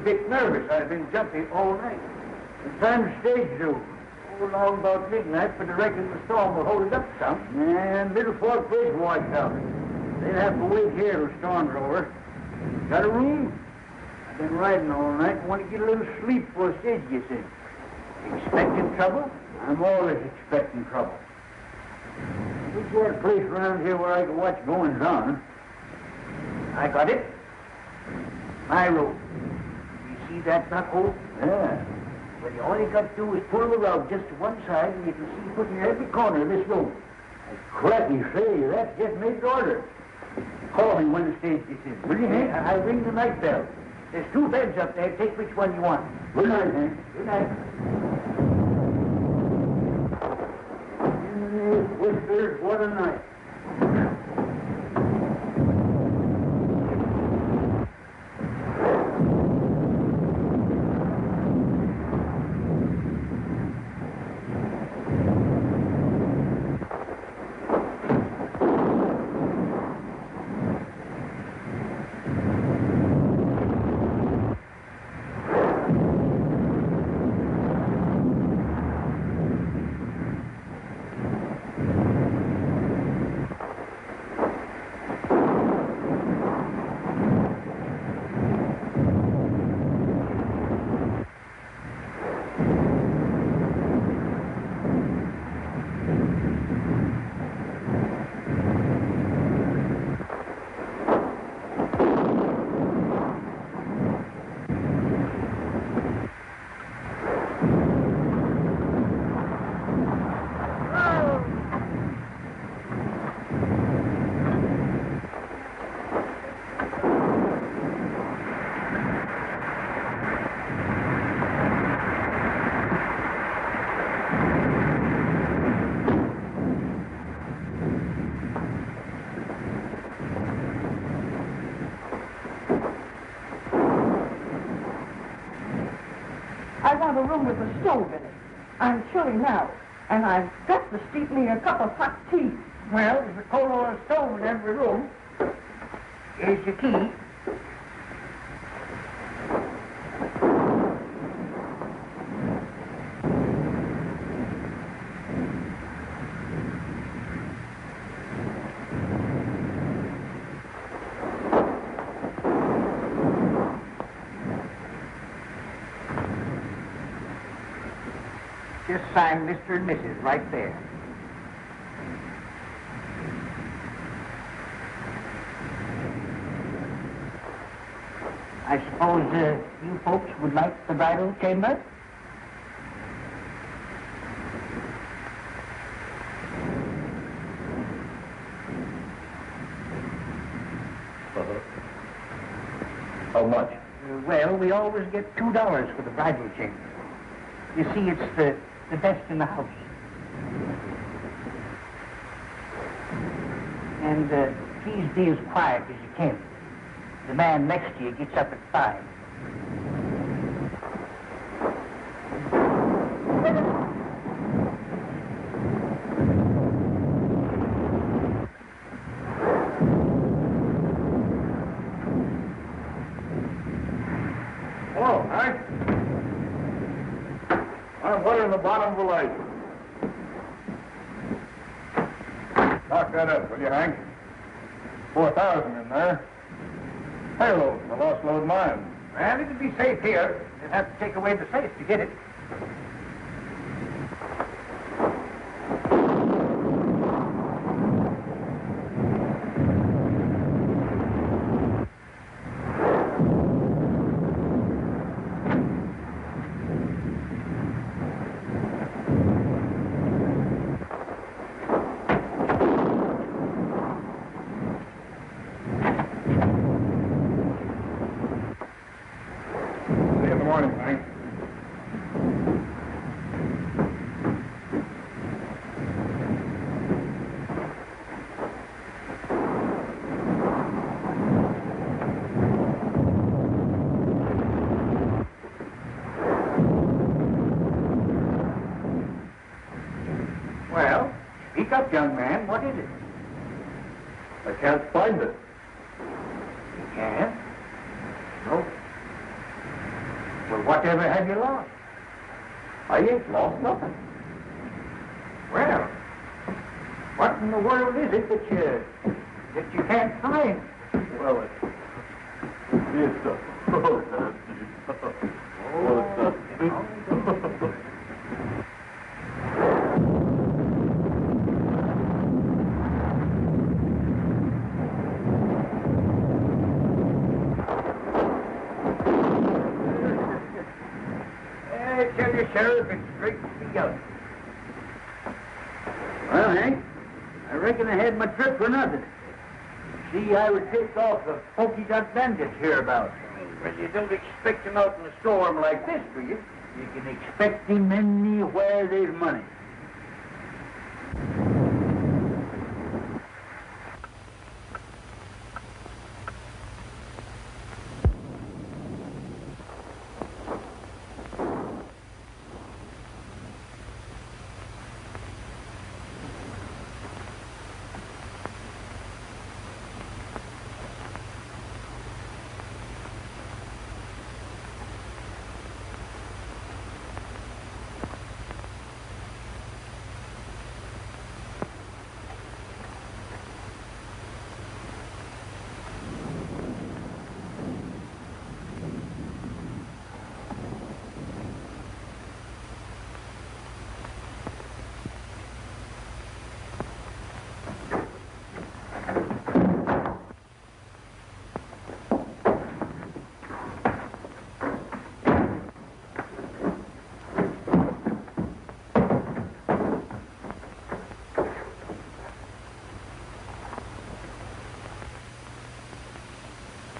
bit nervous. I've been jumpy all night. The time's stage due. Along about midnight, but I reckon the storm will hold it up some. And Little Fork Bridge washed out. They'll have to wait here till storm's over. Got a room? I've been riding all night and want to get a little sleep before the stage gets in. Expecting trouble? I'm always expecting trouble. We've got a place around here where I can watch goings on. I got it. My room. You see that knot hole? Yeah. Well, all you got to do is pull the rug just to one side, and you can see put in every corner of this room. Cracky, say, that's just made to order. Call me when the stage gets in. Will you, Hank? I'll ring the night bell. There's 2 beds up there. Take which one you want. Good night, Hank. Good night. Whispers, what a night. I want a room with a stove in it. I'm chilly now, and I've got to steep me a cup of hot tea. Well, there's a coal oil stove in every room. Here's your key. Just sign Mr. and Mrs. right there. I suppose you folks would like the bridal chamber? How much? Well, we always get $2 for the bridal chamber. You see, it's the best in the house. And please be as quiet as you can. The man next to you gets up at 5. Hello, Hank. I'm watering the bottom of the light. Lock that up, will you, Hank? 4,000 in there. Payload, the lost load mine. Well, it'll be safe here. You'll have to take away the safe to get it. Well, speak up, young man. What is it? I can't find it. You can't? No. Well, whatever have you lost? I ain't lost nothing. Well, what in the world is it that you can't find? Well, it's I tell you, Sheriff, it's straight to the yellow. Well, Hank, I reckon I had my trip for nothing. See, I was tipped off the pokey dot bandits hereabouts. Well, you don't expect him out in a storm like this, do you? You can expect him anywhere there's money.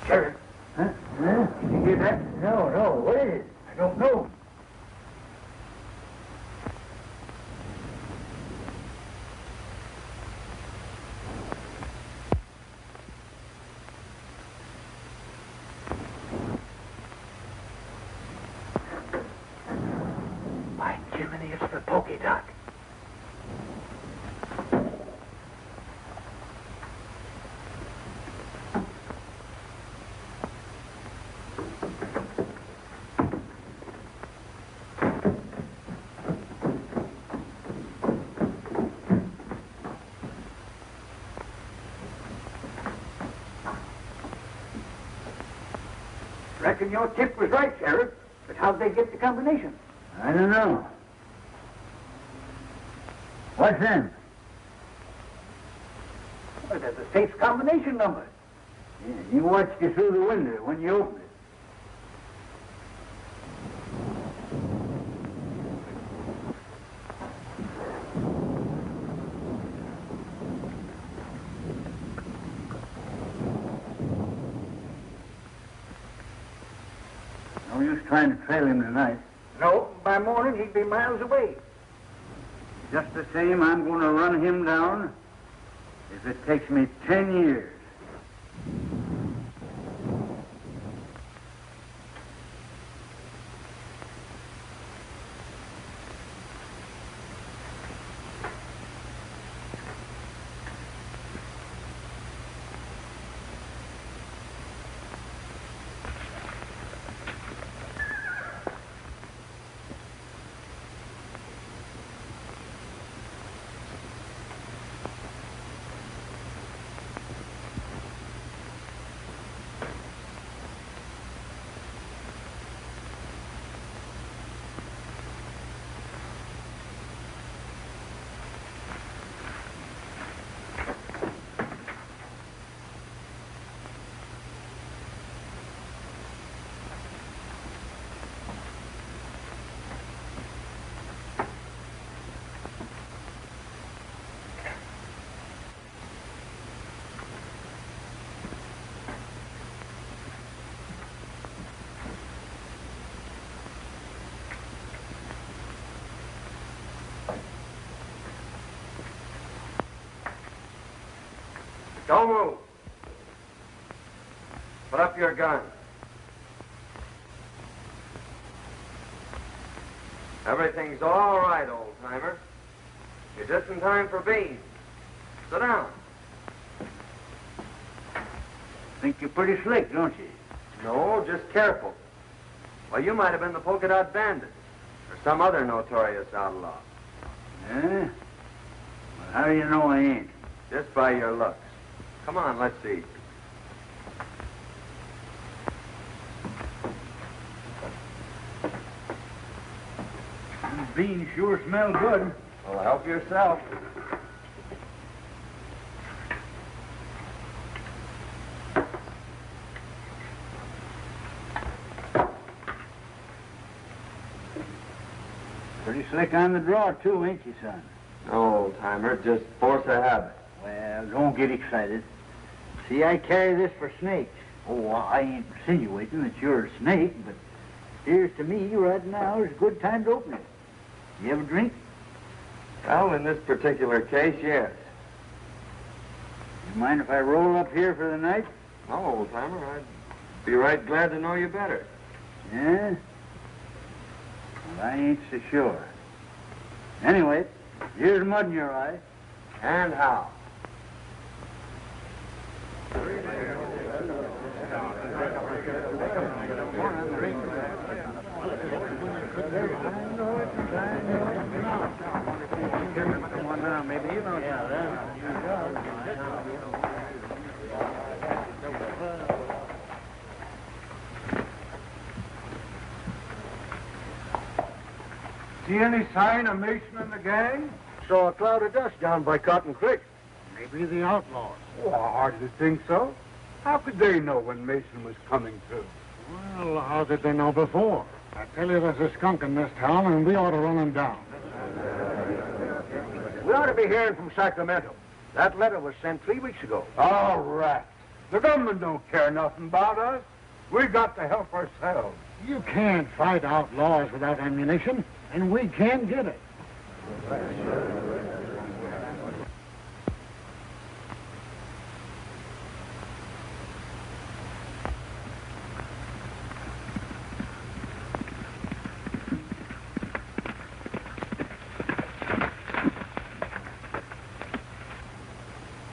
Sheriff. Huh? Did you hear that? No. What is it? I don't know. By Jiminy, it's the pokey dot. Reckon your tip was right, Sheriff. But how'd they get the combination? I don't know. What's them? Well, that's the safe's combination number. Yeah, you watched it through the window when you opened it. No use trying to trail him tonight. No, by morning he'd be miles away. Just the same, I'm going to run him down if it takes me 10 years. Don't move. Put up your gun. Everything's all right, old-timer. You're just in time for beans. Sit down. Think you're pretty slick, don't you? No, just careful. Well, you might have been the polka dot bandit or some other notorious outlaw. Yeah? Well, how do you know I ain't? Just by your looks. Come on, let's see. These beans sure smell good. Well, help yourself. Pretty slick on the draw, too, ain't you, son? No, old-timer, just force of habit. Well, don't get excited. See, I carry this for snakes. Oh, I ain't insinuating that you're a snake, but here's to me right now is a good time to open it. You have a drink? Well, in this particular case, yes. You mind if I roll up here for the night? No, old-timer, I'd be right glad to know you better. Yeah? Well, I ain't so sure. Anyway, here's mud in your eye. And how? See any sign of Mason and the gang? Saw a cloud of dust down by Cotton Creek. Maybe the outlaws. Oh, I hardly think so. How could they know when Mason was coming through? Well, how did they know before? I tell you, there's a skunk in this town, and we ought to run him down. We ought to be hearing from Sacramento. That letter was sent 3 weeks ago. All right. The government don't care nothing about us. We got to help ourselves. You can't fight outlaws without ammunition, and we can get it.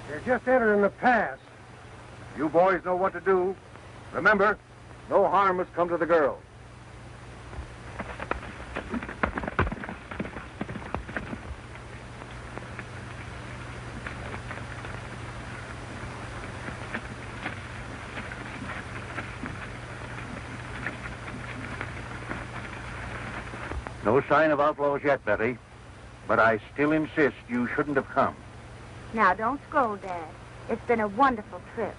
You're just entering the pass. You boys know what to do. Remember, no harm must come to the girls. No sign of outlaws yet, Betty. But I still insist you shouldn't have come. Now, don't scold, Dad. It's been a wonderful trip.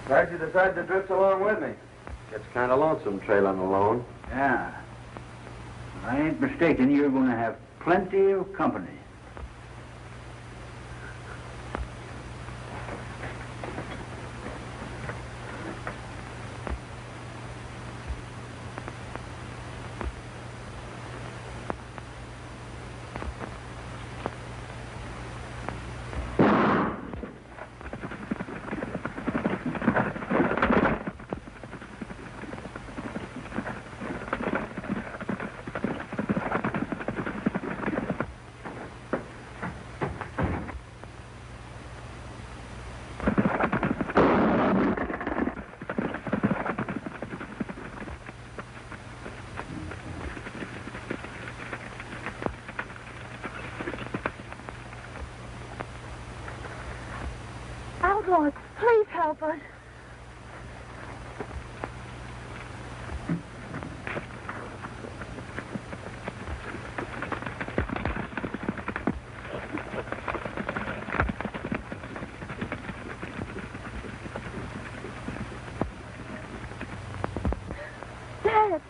Glad you decided to drift along with me. Gets kind of lonesome trailing alone. Yeah. I ain't mistaken, you're going to have plenty of company. Lord, please help us. Dad.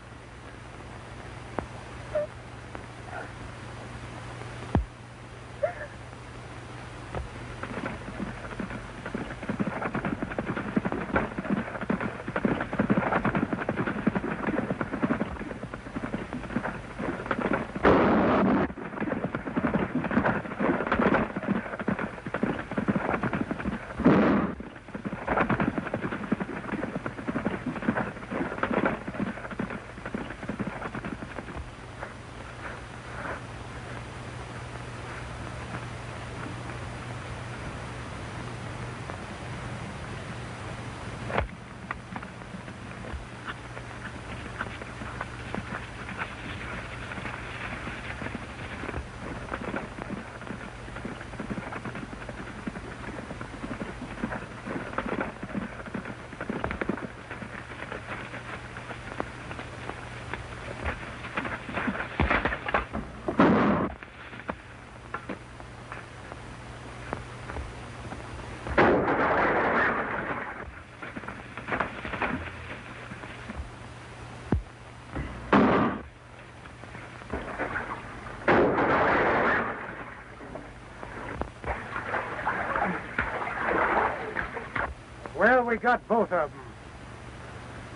Well, we got both of them.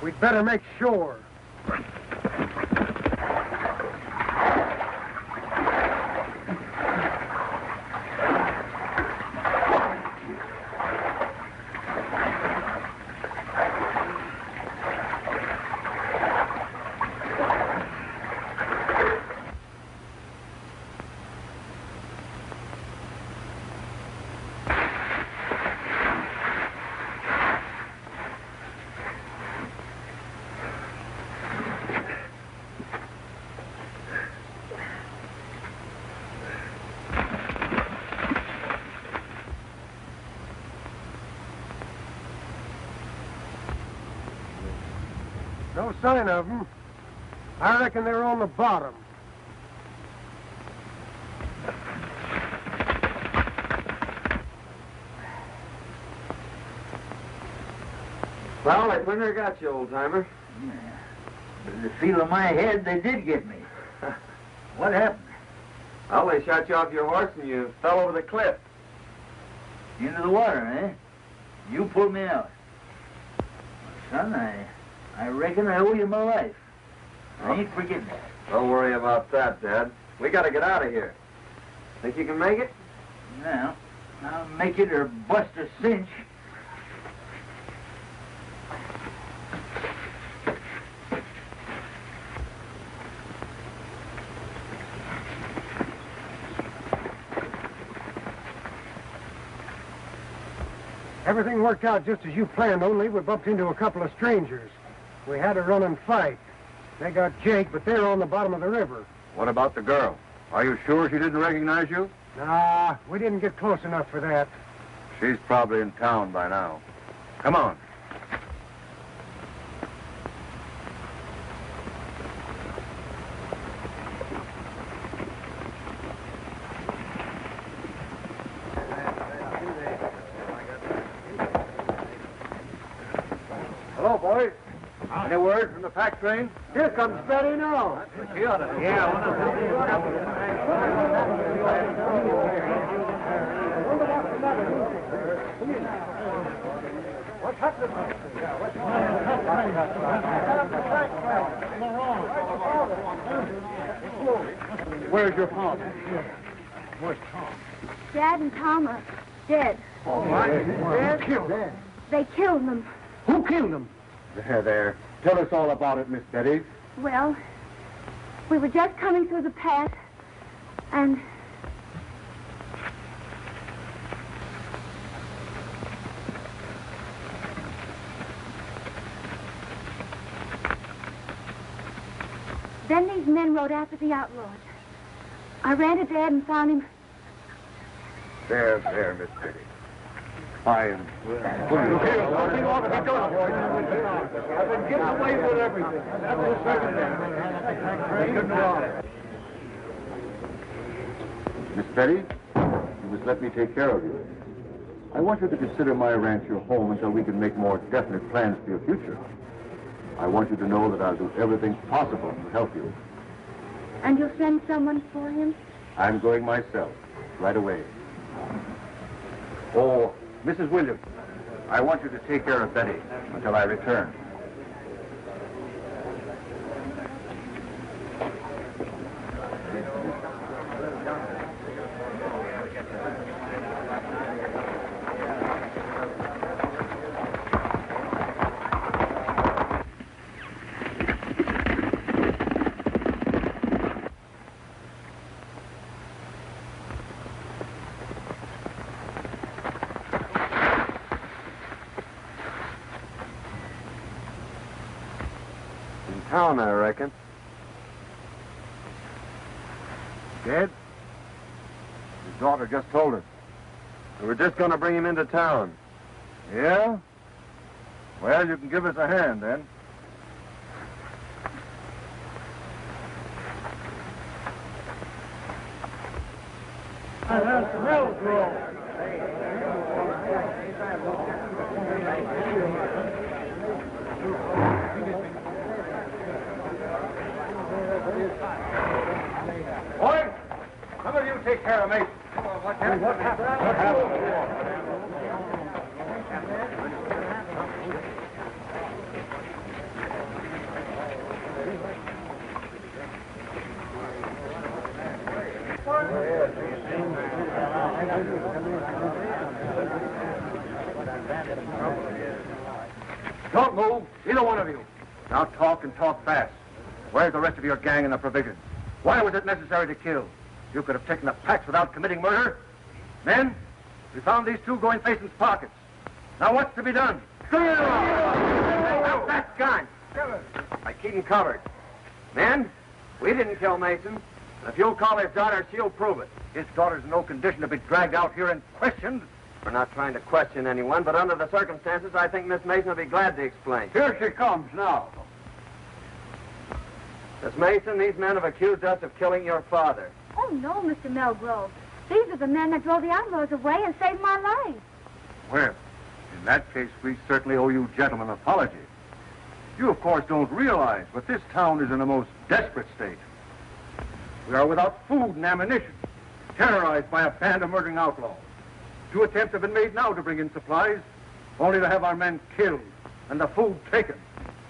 We'd better make sure. No sign of them. I reckon they're on the bottom. Well, I pretty near got you, old-timer. With the feel of my head, they did get me. What happened? Well, they shot you off your horse and you fell over the cliff. Into the water, eh? You pulled me out. Son, I reckon I owe you my life. I ain't forgetting that. Don't worry about that, Dad. We gotta get out of here. Think you can make it? Now, I'll make it or bust a cinch. Everything worked out just as you planned, only we bumped into a couple of strangers. We had a running fight. They got Jake, but they're on the bottom of the river. What about the girl? Are you sure she didn't recognize you? Nah, we didn't get close enough for that. She's probably in town by now. Come on. Hello, boys. Any word from the pack train? Here comes Betty now. What's happening? Where's your father? Where's Tom? Dad and Tom are dead. Oh, my. Dead? Killed. They killed them. Who killed them? There. Tell us all about it, Miss Betty. Well, we were just coming through the pass, and... Then these men rode after the outlaws. I ran to Dad and found him. There, Miss Betty. Fine. Something ought to be done. I've been getting away with everything. Miss Betty, you must let me take care of you. I want you to consider my ranch your home until we can make more definite plans for your future. I want you to know that I'll do everything possible to help you. And you'll send someone for him? I'm going myself, right away. Oh, Mrs. Williams, I want you to take care of Betty until I return. Town, I reckon. Dead? His daughter just told us. We were just going to bring him into town. Yeah? Well, you can give us a hand, then. Boy, some of you take care of Mason. What happened? Don't move, either one of you. Now talk and talk fast. Where's the rest of your gang and the provisions? Why was it necessary to kill? You could have taken the packs without committing murder. Men, we found these two going Mason's pockets. Now what's to be done? Out that gun! I keep him covered. Men, we didn't kill Mason. If you'll call his daughter, she'll prove it. His daughter's in no condition to be dragged out here and questioned. We're not trying to question anyone, but under the circumstances, I think Miss Mason will be glad to explain. Here she comes now. Miss Mason, these men have accused us of killing your father. Oh, no, Mr. Melgrove. These are the men that drove the outlaws away and saved my life. Well, in that case, we certainly owe you gentlemen an apology. You, of course, don't realize, but this town is in a most desperate state. We are without food and ammunition, terrorized by a band of murdering outlaws. 2 attempts have been made now to bring in supplies, only to have our men killed and the food taken.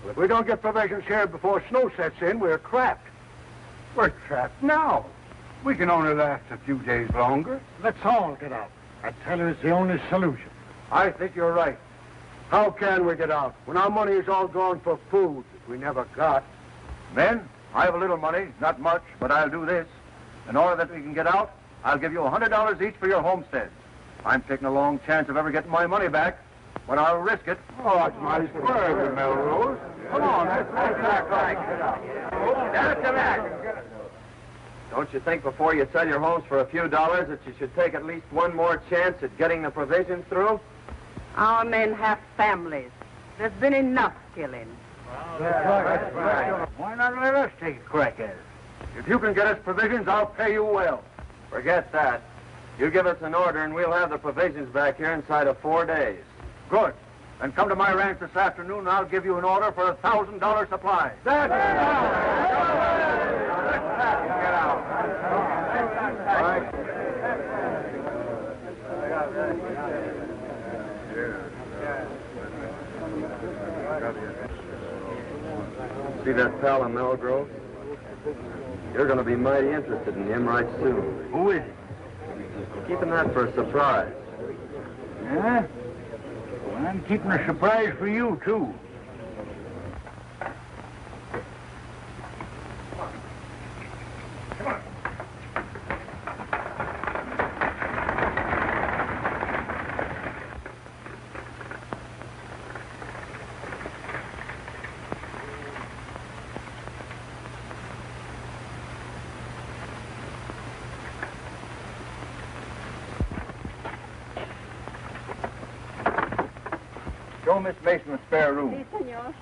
Well, if we don't get provisions here before snow sets in, we're trapped. We're trapped now. We can only last a few days longer. Let's all get out. I tell you, it's the only solution. I think you're right. How can we get out when our money is all gone for food that we never got? Men, I have a little money, not much, but I'll do this. In order that we can get out, I'll give you $100 each for your homestead. I'm taking a long chance of ever getting my money back, but I'll risk it. Oh, that's nice word, Melrose. Come on, let's act right. That's the match. Don't you think before you sell your homes for a few dollars that you should take at least one more chance at getting the provisions through? Our men have families. There's been enough killing. That's right. Why not let us take a crack at it? If you can get us provisions, I'll pay you well. Forget that. You give us an order and we'll have the provisions back here inside of 4 days. Good. Then come to my ranch this afternoon and I'll give you an order for a $1,000 supply. That's Get out. See that pal in Melgrove? You're going to be mighty interested in him right soon. Who is it? Keeping that for a surprise. Yeah? Well, I'm keeping a surprise for you, too. Show Miss Mason a spare room. Sí, señor.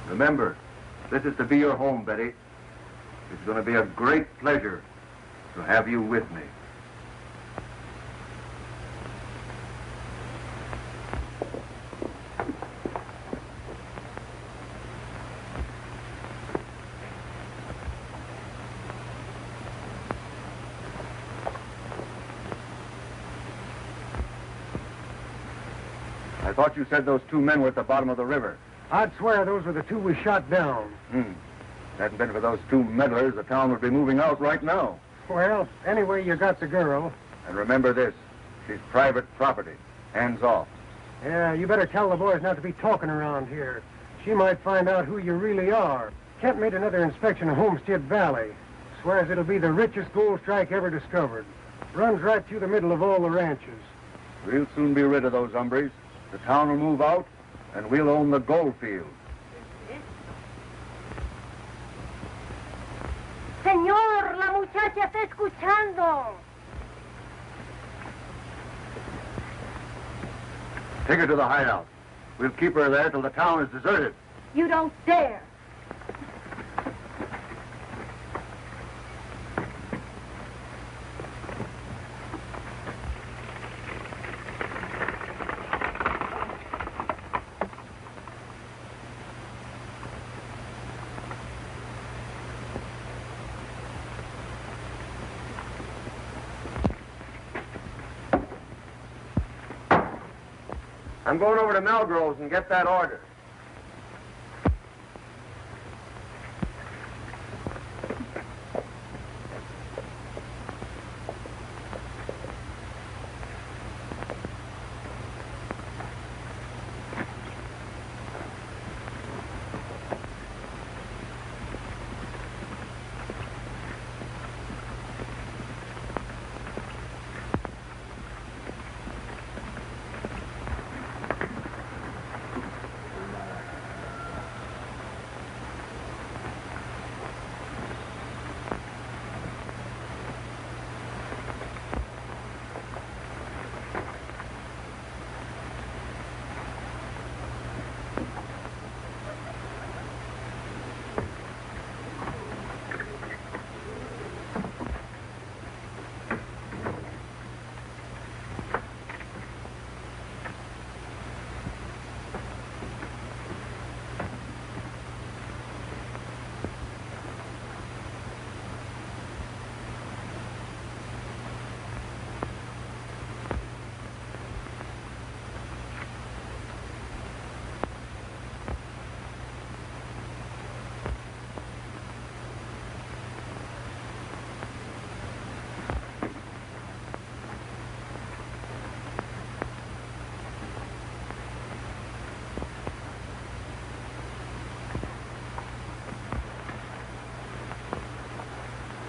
Remember, this is to be your home, Betty. It's going to be a great pleasure to have you with me. I thought you said those two men were at the bottom of the river. I'd swear those were the two we shot down. If it hadn't been for those two meddlers, the town would be moving out right now. Well, anyway, you got the girl. And remember this, she's private property. Hands off. Yeah, you better tell the boys not to be talking around here. She might find out who you really are. Kent made another inspection of Homestead Valley. Swears it'll be the richest gold strike ever discovered. Runs right through the middle of all the ranches. We'll soon be rid of those hombres. The town will move out, and we'll own the gold field. Señor, la muchacha está escuchando. Take her to the hideout. We'll keep her there till the town is deserted. You don't dare. I'm going over to Melgrove's and get that order.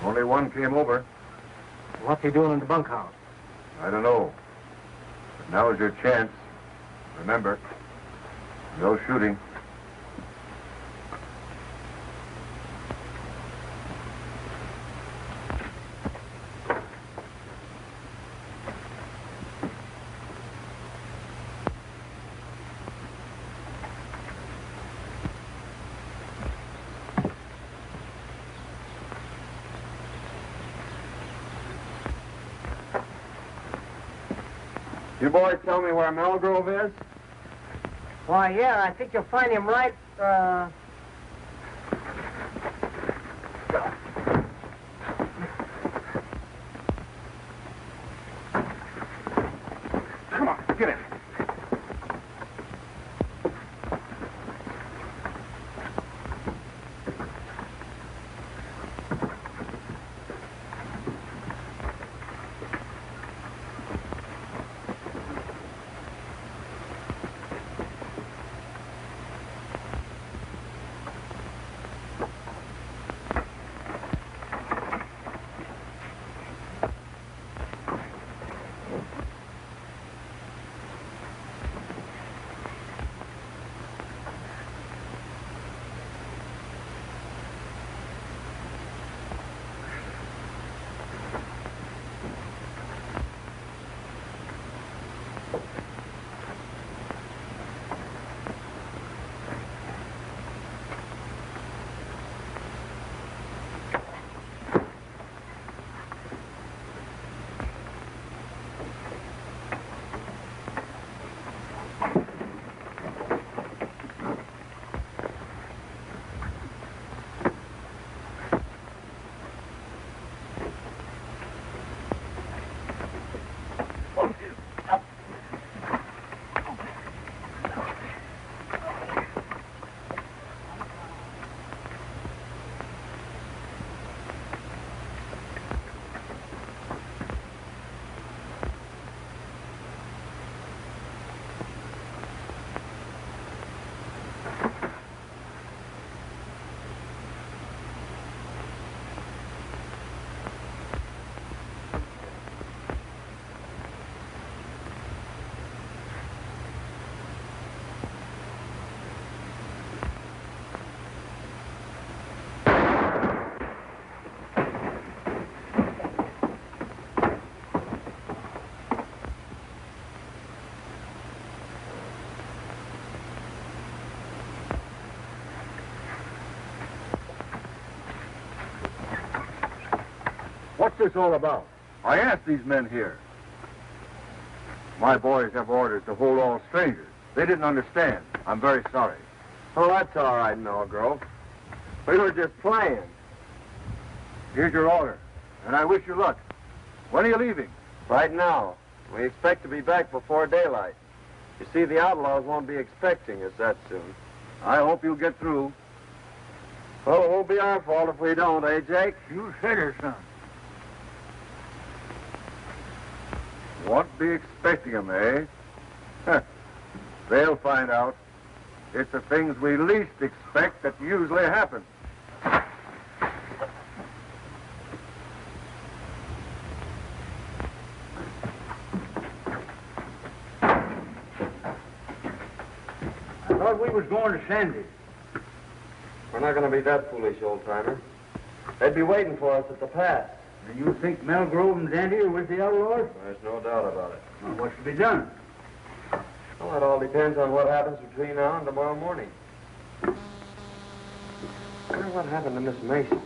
Only one came over. What's he doing in the bunkhouse? I don't know. But now is your chance. Remember, no shooting. You boys tell me where Melgrove is? Why, yeah, I think you'll find him right, Come on, get in. this all about? I asked these men here. My boys have orders to hold all strangers. They didn't understand. I'm very sorry. Oh, that's all right, Melgrove. We were just playing. Here's your order, and I wish you luck. When are you leaving? Right now. We expect to be back before daylight. You see, the outlaws won't be expecting us that soon. I hope you'll get through. Well, it won't be our fault if we don't, eh, Jake? You said it, son. Won't be expecting them, eh? They'll find out. It's the things we least expect that usually happen. I thought we was going to Sandy. We're not going to be that foolish, old-timer. They'd be waiting for us at the pass. And you think Melgrove and Dandy are with the outlaws? There's no doubt about it. Well, what's to be done? Well, it all depends on what happens between now and tomorrow morning. I wonder what happened to Miss Mason.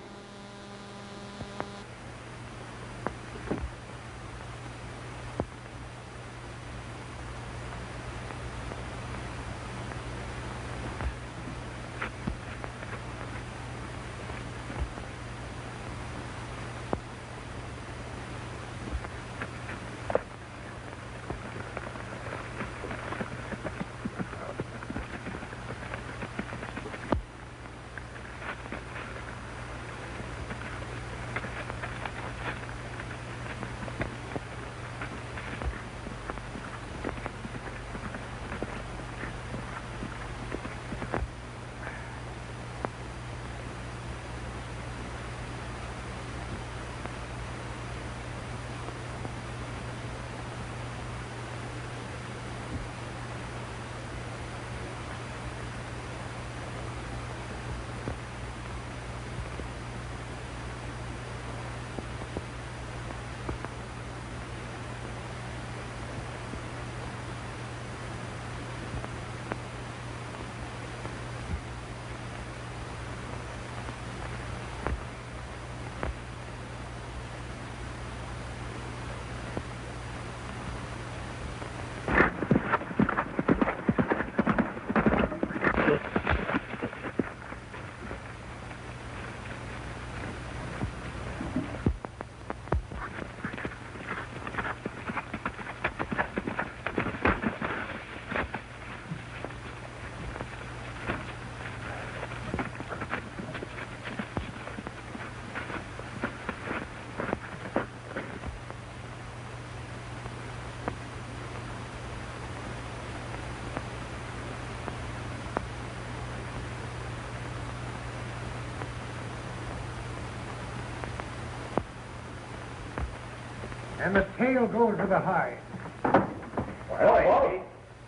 And the tail goes to the hide. Hello.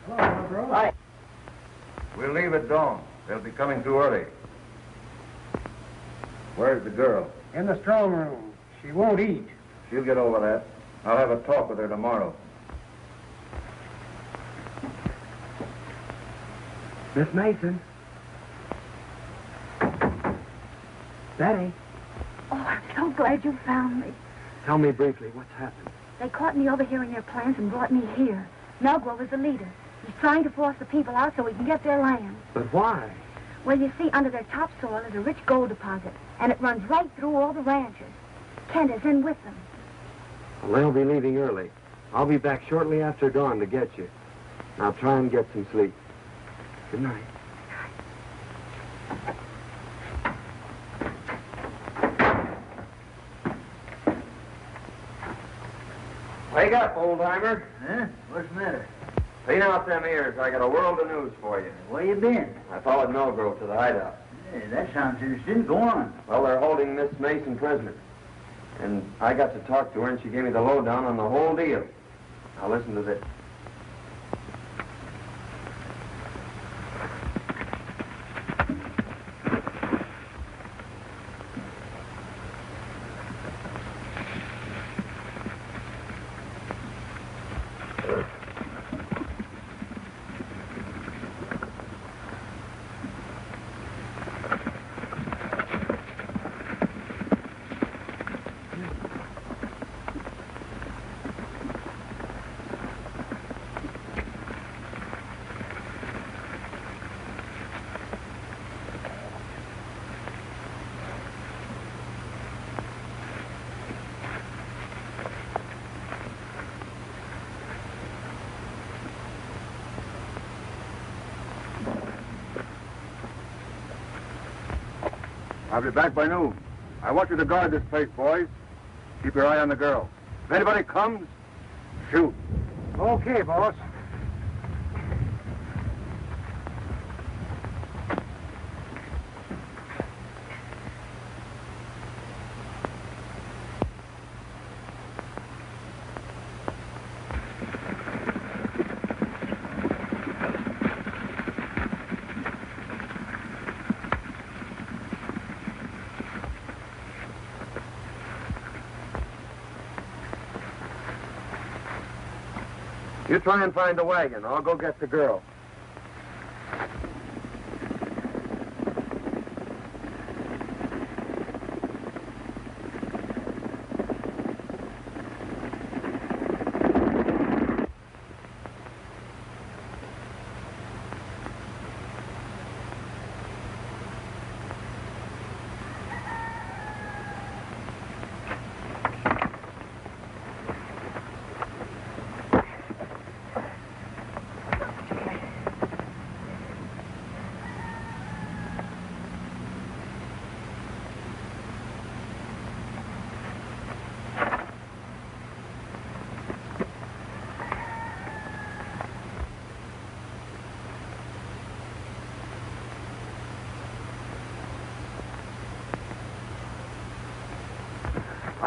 Hello, bro. Hi. We'll leave at dawn. They'll be coming too early. Where's the girl? In the strong room. She won't eat. She'll get over that. I'll have a talk with her tomorrow. Miss Mason. Betty. Oh, I'm so glad you found me. Tell me briefly what's happened. They caught me overhearing their plans and brought me here. Melgrove is the leader. He's trying to force the people out so he can get their land. But why? Well, you see, under their topsoil is a rich gold deposit, and it runs right through all the ranches. Kent is in with them. Well, they'll be leaving early. I'll be back shortly after dawn to get you. Now try and get some sleep. Good night. Wake up, old-timer. Huh? What's the matter? Clean out them ears. I got a world of news for you. Where you been? I followed Melgrove to the hideout. Hey, that sounds interesting. Go on. Well, they're holding Miss Mason prisoner. And I got to talk to her, and she gave me the lowdown on the whole deal. Now, listen to this. I'll be back by noon. I want you to guard this place, boys. Keep your eye on the girl. If anybody comes, shoot. Okay, boss. You try and find the wagon. I'll go get the girl.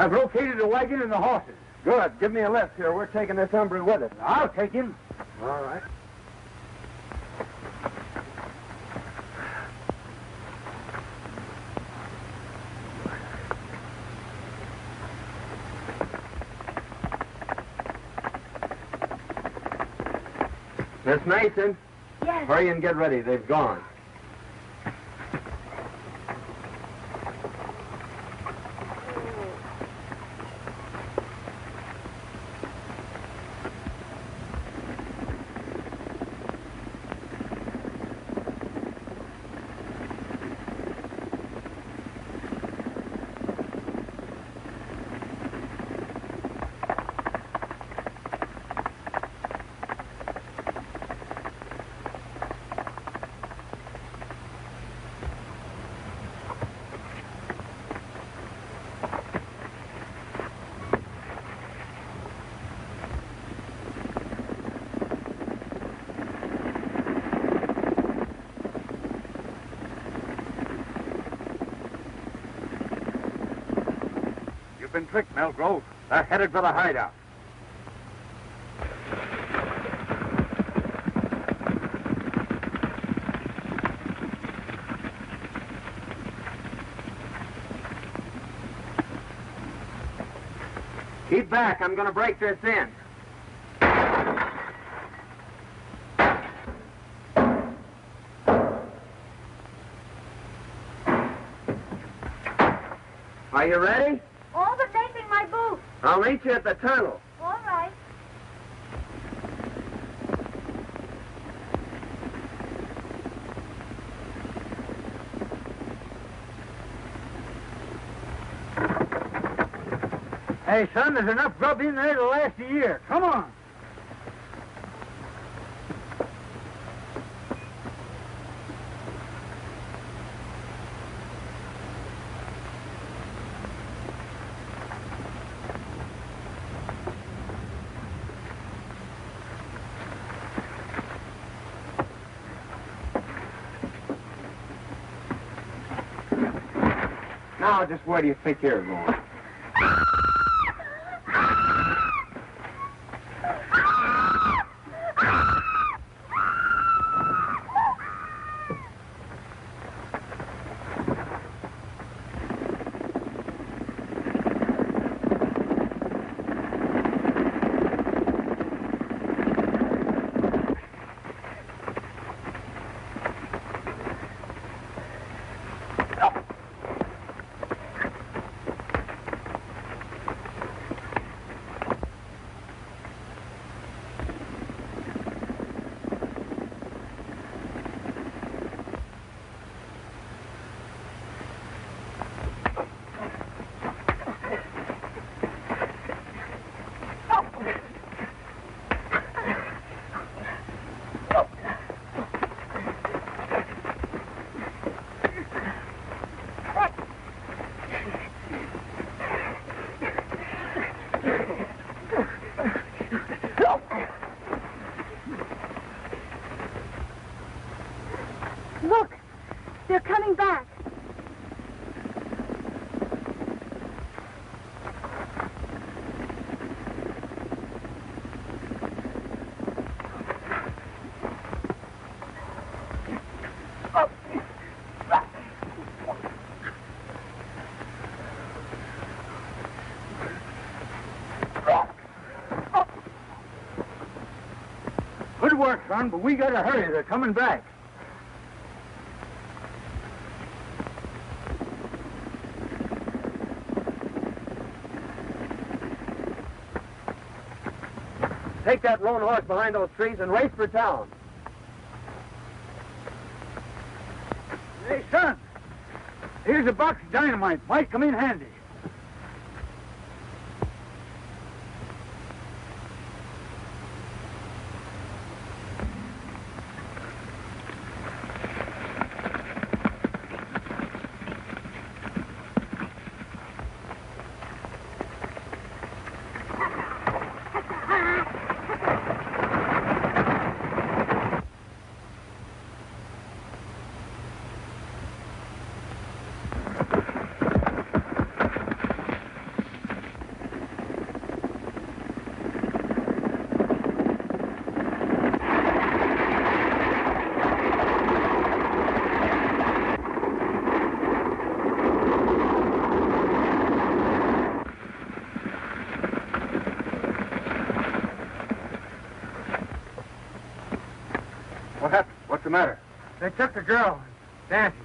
I've located the wagon and the horses. Good. Give me a lift here. We're taking this hombre with us. I'll take him. All right. Miss Mason, Yes. hurry and get ready. They've gone. You've been tricked, Melgrove. They're headed for the hideout. Keep back. I'm going to break this in. Are you ready? All but making my boots. I'll meet you at the tunnel. All right. Hey, son, there's enough grub in there to last a year. Come on. Now, just where do you think you're going? Good work, son, but we gotta hurry. They're coming back. Take that lone horse behind those trees and race for town. Hey, son, here's a box of dynamite. Might come in handy. What happened? What's the matter? They took the girl. Dancing.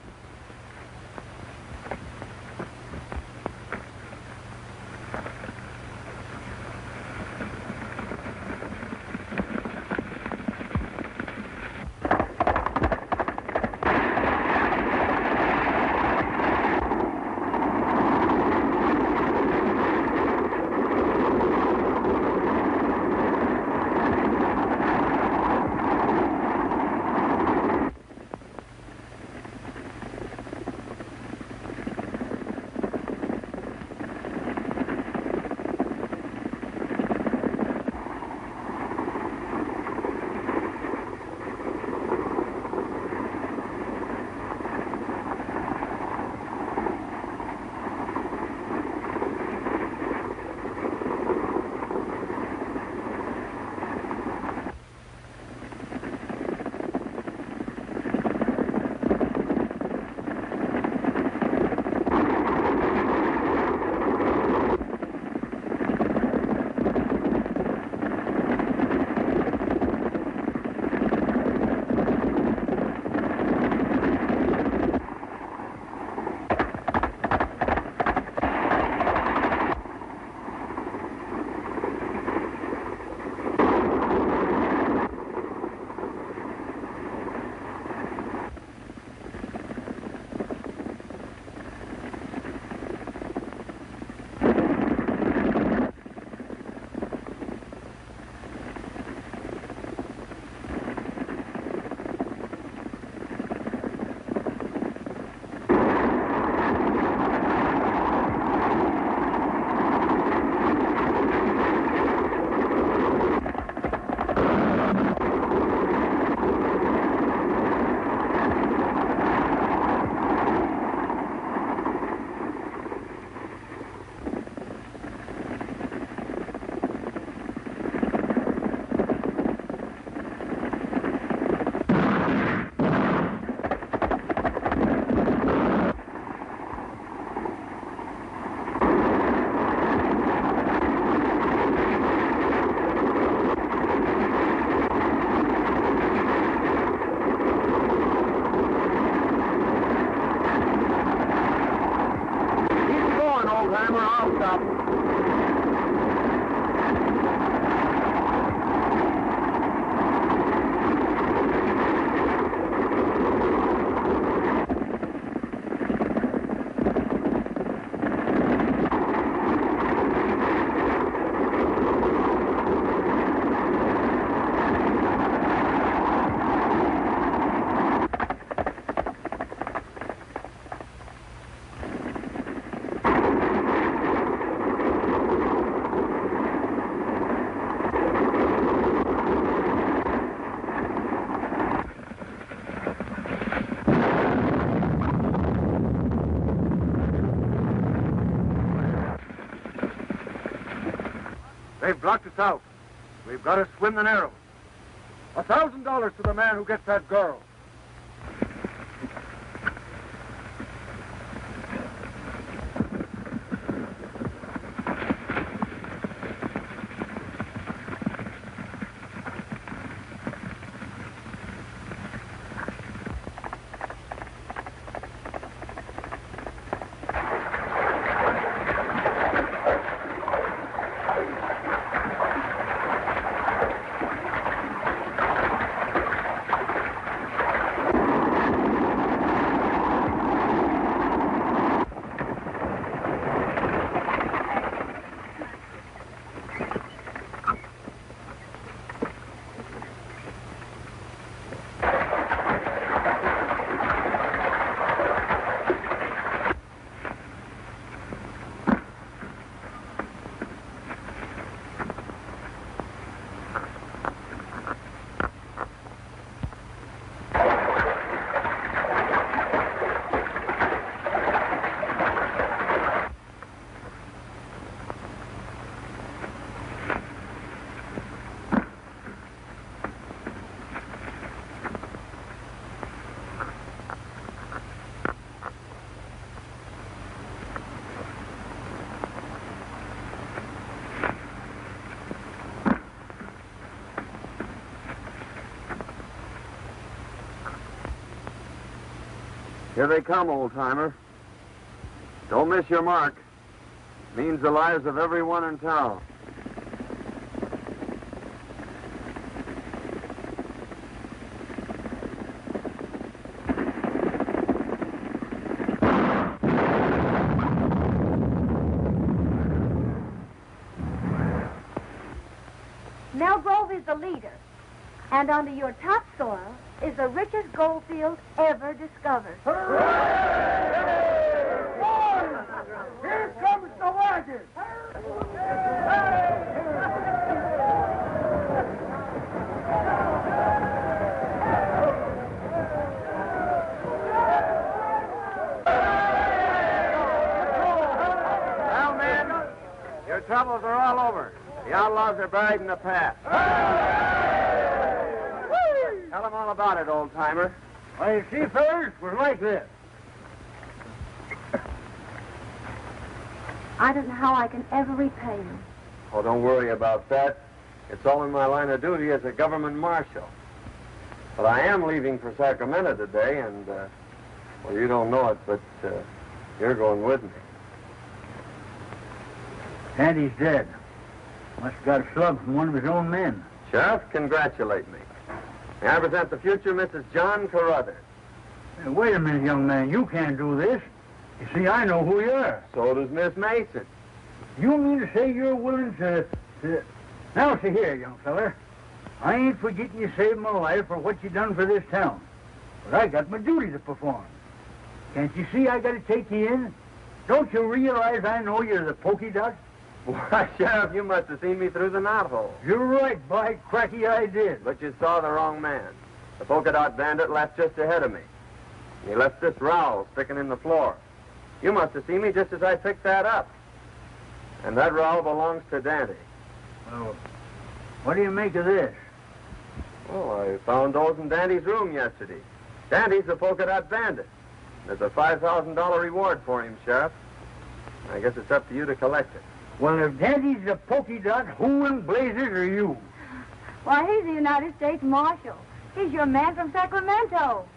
They've blocked us out. We've got to swim the Narrows. $1,000 to the man who gets that girl. Here they come, old-timer. Don't miss your mark. Means the lives of everyone in town. Grove is the leader, and under your topsoil is the richest gold field ever discovered. Here comes the wagon! Well, men, your troubles are all over. The outlaws are buried in the past. Tell them all about it, old-timer. Well, you see, fellas, we're like this. I don't know how I can ever repay you. Oh, don't worry about that. It's all in my line of duty as a government marshal. But I am leaving for Sacramento today, and, well, you don't know it, but you're going with me. Andy's dead. Must have got a slug from one of his own men. Sheriff, congratulate me. May I present the future Mrs. John Carruthers. Hey, wait a minute, young man. You can't do this. You see, I know who you are. So does Miss Mason. You mean to say you're willing to... Now, see here, young feller. I ain't forgetting you saved my life for what you done for this town. But I got my duty to perform. Can't you see I got to take you in? Don't you realize I know you're the pokey dot? Why, Sheriff, you must have seen me through the knothole. You're right, by cracky, I did. But you saw the wrong man. The polka dot bandit left just ahead of me. And he left this rowel sticking in the floor. You must have seen me just as I picked that up. And that rowel belongs to Dante. Well, what do you make of this? Oh, I found those in Dante's room yesterday. Dante's the polka dot bandit. There's a $5,000 reward for him, Sheriff. I guess it's up to you to collect it. Well, if Daddy's the pokey dot, who in blazes are you? Why, he's the United States Marshal. He's your man from Sacramento.